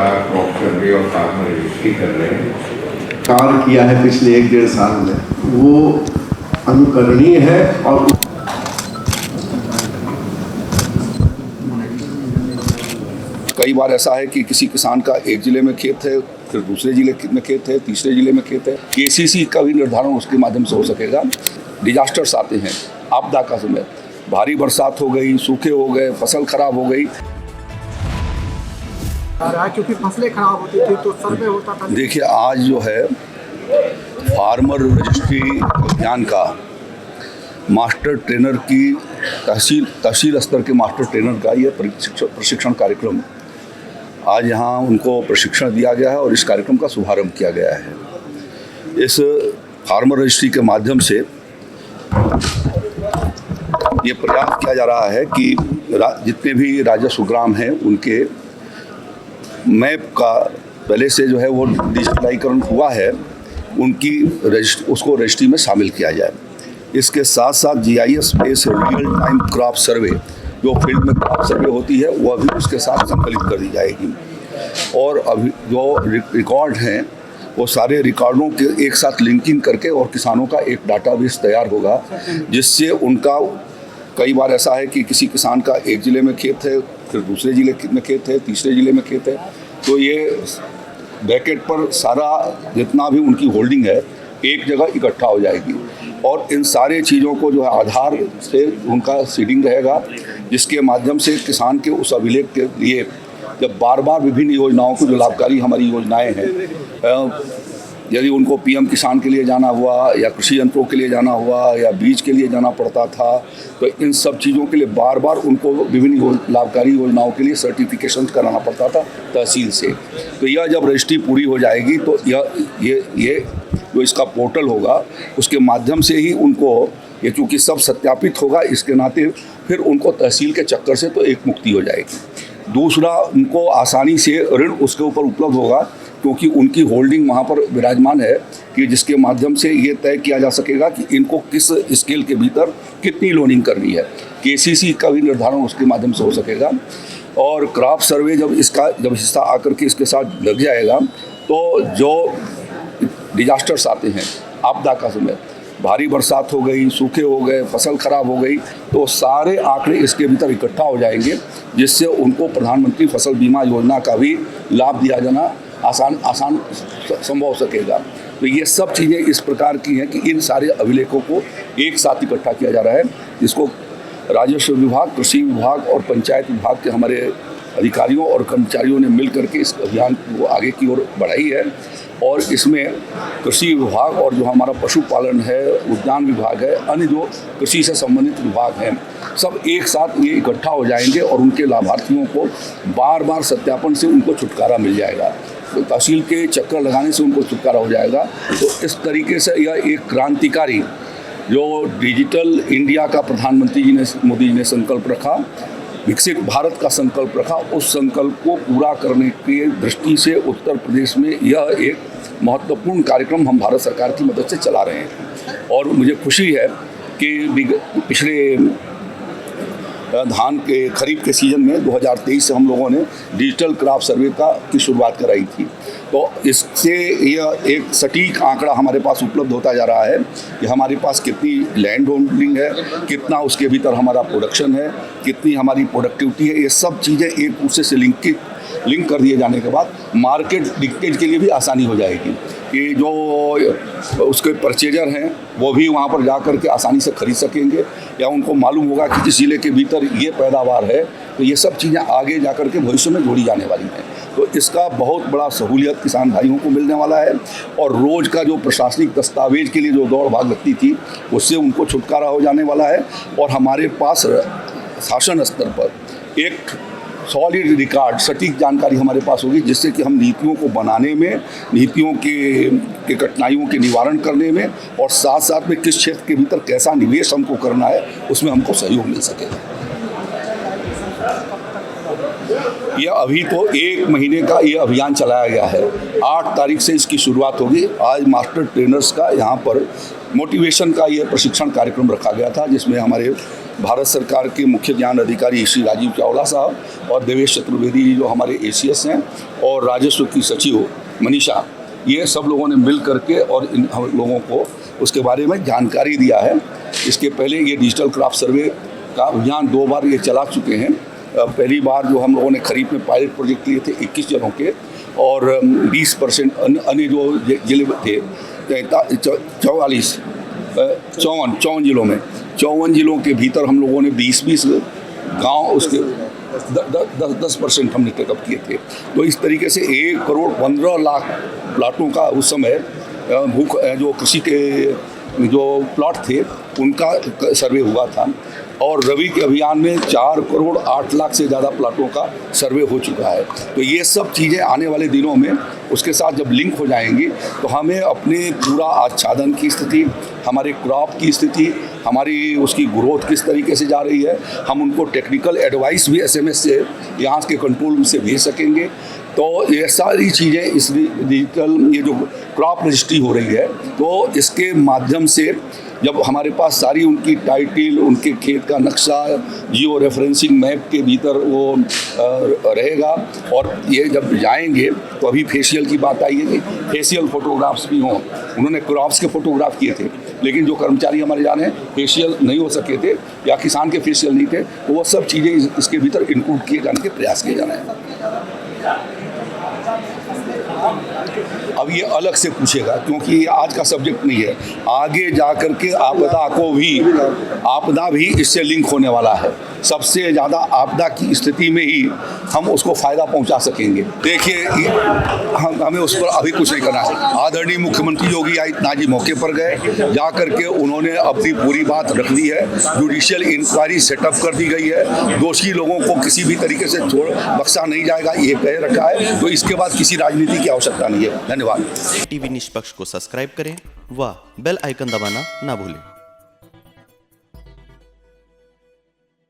बड़ा crop survey और farmer registry कर रहे हैं। कार्य किया है पिछले 1-1.5 साल में, वो अनुकरणीय है। और कई बार ऐसा है कि किसी किसान का एक जिले में खेत है, फिर दूसरे जिले में खेत है, तीसरे जिले में खेत है। केसीसी का भी निर्धारण उसके माध्यम से हो सकेगा। डिजास्टर्स आते हैं, आपदा का समय, भारी बरसात हो गई, सूखे हो गए, फसल खराब हो गई, क्योंकि फसलें खराब होती थी तो सर्वे होता था। देखिए आज जो है फार्मर रजिस्ट्री अभियान का मास्टर ट्रेनर की तहसील स्तर के मास्टर ट्रेनर का ये प्रशिक्षण कार्यक्रम आज यहाँ उनको प्रशिक्षण दिया गया है और इस कार्यक्रम का शुभारंभ किया गया है। इस फार्मर रजिस्ट्री के माध्यम से ये प्रयास किया जा रहा है कि जितने भी राजस्व ग्राम हैं उनके मैप का पहले से जो है वो डिजिटलाइकरण हुआ है, उनकी उसको रजिस्ट्री में शामिल किया जाए। इसके साथ साथ GIS based real time crop survey जो फील्ड में क्रॉप सर्वे होती है वह भी उसके साथ संकलित कर दी जाएगी। और अभी जो रिकॉर्ड हैं वो सारे रिकॉर्डों के एक साथ लिंकिंग करके और किसानों का एक डाटाबेस तैयार होगा, जिससे उनका कई बार ऐसा है कि किसी किसान का एक ज़िले में खेत है, फिर दूसरे ज़िले में खेत है, तीसरे ज़िले में खेत है, तो ये ब्रैकेट पर सारा जितना भी उनकी होल्डिंग है एक जगह इकट्ठा हो जाएगी। और इन सारे चीज़ों को जो है आधार से उनका सीडिंग रहेगा, जिसके माध्यम से किसान के उस अभिलेख के लिए जब बार बार विभिन्न योजनाओं को जो लाभकारी हमारी योजनाएं हैं, यदि उनको PM किसान के लिए जाना हुआ या कृषि यंत्रों के लिए जाना हुआ या बीज के लिए जाना पड़ता था, तो इन सब चीज़ों के लिए बार बार उनको विभिन्न लाभकारी योजनाओं के लिए सर्टिफिकेशन कराना पड़ता था तहसील से। तो यह जब रजिस्ट्री पूरी हो जाएगी तो ये जो इसका पोर्टल होगा उसके माध्यम से ही उनको ये चूँकि सब सत्यापित होगा, इसके नाते फिर उनको तहसील के चक्कर से तो एक मुक्ति हो जाएगी। दूसरा, उनको आसानी से ऋण उसके ऊपर उपलब्ध होगा क्योंकि उनकी होल्डिंग वहाँ पर विराजमान है कि जिसके माध्यम से ये तय किया जा सकेगा कि इनको किस स्केल के भीतर कितनी लोनिंग करनी है। KCC का भी निर्धारण उसके माध्यम से हो सकेगा। और क्रॉप सर्वे जब हिस्सा आकर के इसके साथ लग जाएगा तो जो डिजास्टर्स आते हैं, आपदा का समय, भारी बरसात हो गई, सूखे हो गए, फसल खराब हो गई, तो सारे आंकड़े इसके भीतर इकट्ठा हो जाएंगे, जिससे उनको प्रधानमंत्री फसल बीमा योजना का भी लाभ दिया जाना आसान संभव हो सकेगा। तो ये सब चीज़ें इस प्रकार की हैं कि इन सारे अभिलेखों को एक साथ इकट्ठा किया जा रहा है, जिसको राजस्व विभाग, कृषि विभाग और पंचायत विभाग के हमारे अधिकारियों और कर्मचारियों ने मिल करके इस अभियान को आगे की ओर बढ़ाई है। और इसमें कृषि विभाग और जो हमारा पशुपालन है, उद्यान विभाग है, अन्य जो कृषि से संबंधित विभाग हैं, सब एक साथ ये इकट्ठा हो जाएंगे और उनके लाभार्थियों को बार बार सत्यापन से उनको छुटकारा मिल जाएगा। तो तहसील के चक्कर लगाने से उनको छुटकारा हो जाएगा। तो इस तरीके से यह एक क्रांतिकारी जो डिजिटल इंडिया का प्रधानमंत्री मोदी जी ने संकल्प रखा, विकसित भारत का संकल्प रखा, उस संकल्प को पूरा करने की दृष्टि से उत्तर प्रदेश में यह एक महत्वपूर्ण कार्यक्रम हम भारत सरकार की मदद से चला रहे हैं। और मुझे खुशी है कि पिछले धान के खरीफ के सीज़न में 2023 से हम लोगों ने डिजिटल क्रॉप सर्वे की शुरुआत कराई थी। तो इससे यह एक सटीक आंकड़ा हमारे पास उपलब्ध होता जा रहा है कि हमारे पास कितनी लैंड होल्डिंग है, कितना उसके भीतर हमारा प्रोडक्शन है, कितनी हमारी प्रोडक्टिविटी है। ये सब चीज़ें एक दूसरे से लिंक कर दिए जाने के बाद मार्केट लिंकेज के लिए भी आसानी हो जाएगी कि जो उसके परचेजर हैं वो भी वहाँ पर जा कर के आसानी से खरीद सकेंगे, या उनको मालूम होगा कि इस ज़िले के भीतर ये पैदावार है। तो ये सब चीज़ें आगे जा कर के भविष्य में जोड़ी जाने वाली हैं। तो इसका बहुत बड़ा सहूलियत किसान भाइयों को मिलने वाला है। और रोज़ का जो प्रशासनिक दस्तावेज के लिए जो दौड़ भाग लगती थी उससे उनको छुटकारा हो जाने वाला है। और हमारे पास शासन स्तर पर एक सॉलिड रिकॉर्ड, सटीक जानकारी हमारे पास होगी, जिससे कि हम नीतियों को बनाने में, नीतियों के कठिनाइयों के निवारण करने में और साथ साथ में किस क्षेत्र के भीतर कैसा निवेश हमको करना है उसमें हमको सहयोग मिल सकेगा। यह अभी तो 1 महीने का ये अभियान चलाया गया है। 8 तारीख से इसकी शुरुआत होगी। आज मास्टर ट्रेनर्स का यहाँ पर मोटिवेशन का ये प्रशिक्षण कार्यक्रम रखा गया था, जिसमें हमारे भारत सरकार के मुख्य ज्ञान अधिकारी श्री राजीव चावला साहब और देवेश चतुर्वेदी जी जो हमारे ACS हैं और राजस्व की सचिव मनीषा, ये सब लोगों ने मिल करके और इन हम लोगों को उसके बारे में जानकारी दिया है। इसके पहले ये डिजिटल क्रॉप सर्वे का अभियान 2 बार ये चला चुके हैं। पहली बार जो हम लोगों ने खरीफ में पायलट प्रोजेक्ट लिए थे 21 जिलों के, और 20% अन्य जो जिले थे 54 जिलों में, 54 जिलों के भीतर हम लोगों ने 20 गांव उसके 10% हमने टेकअप किए थे। तो इस तरीके से 1 करोड़ 15 लाख प्लाटों का उस समय जो कृषि के जो प्लॉट थे उनका सर्वे हुआ था, और रबी के अभियान में 4 करोड़ 8 लाख से ज़्यादा प्लाटों का सर्वे हो चुका है। तो ये सब चीज़ें आने वाले दिनों में उसके साथ जब लिंक हो जाएंगी तो हमें अपने पूरा आच्छादन की स्थिति, हमारे क्रॉप की स्थिति, हमारी उसकी ग्रोथ किस तरीके से जा रही है, हम उनको टेक्निकल एडवाइस भी SMS से यहाँ के कंट्रोल रूम से भेज सकेंगे। तो ये सारी चीज़ें इस डिजिटल ये जो क्रॉप रजिस्ट्री हो रही है, तो इसके माध्यम से जब हमारे पास सारी उनकी टाइटिल, उनके खेत का नक्शा, जियो रेफरेंसिंग मैप के भीतर वो रहेगा, और ये जब जाएंगे तो अभी फेशियल की बात आई है कि फेशियल फोटोग्राफ्स भी हों। उन्होंने क्रॉप्स के फोटोग्राफ किए थे, लेकिन जो कर्मचारी हमारे जाने फेशियल नहीं हो सके थे या किसान के फेशियल नहीं थे, तो वो सब चीज़ें इसके भीतर इंक्लूड किए जाने के प्रयास किए जाने हैं। अब ये अलग से पूछेगा क्योंकि ये आज का सब्जेक्ट नहीं है। आगे जाकर के आपदा भी इससे लिंक होने वाला है। सबसे ज़्यादा आपदा की स्थिति में ही हम उसको फ़ायदा पहुंचा सकेंगे। देखिए, हमें उस पर अभी कुछ नहीं करना है। आदरणीय मुख्यमंत्री योगी आदित्यनाथ जी मौके पर गए, जा करके उन्होंने अपनी पूरी बात रख दी है। जुडिशियल इंक्वायरी सेटअप कर दी गई है। दोषी लोगों को किसी भी तरीके से बख्शा नहीं जाएगा, ये कह रखा है। तो इसके बाद किसी राजनीति की आवश्यकता नहीं है। धन्यवाद। टीवी निष्पक्ष को सब्सक्राइब करें व बेल आइकन दबाना ना भूलें।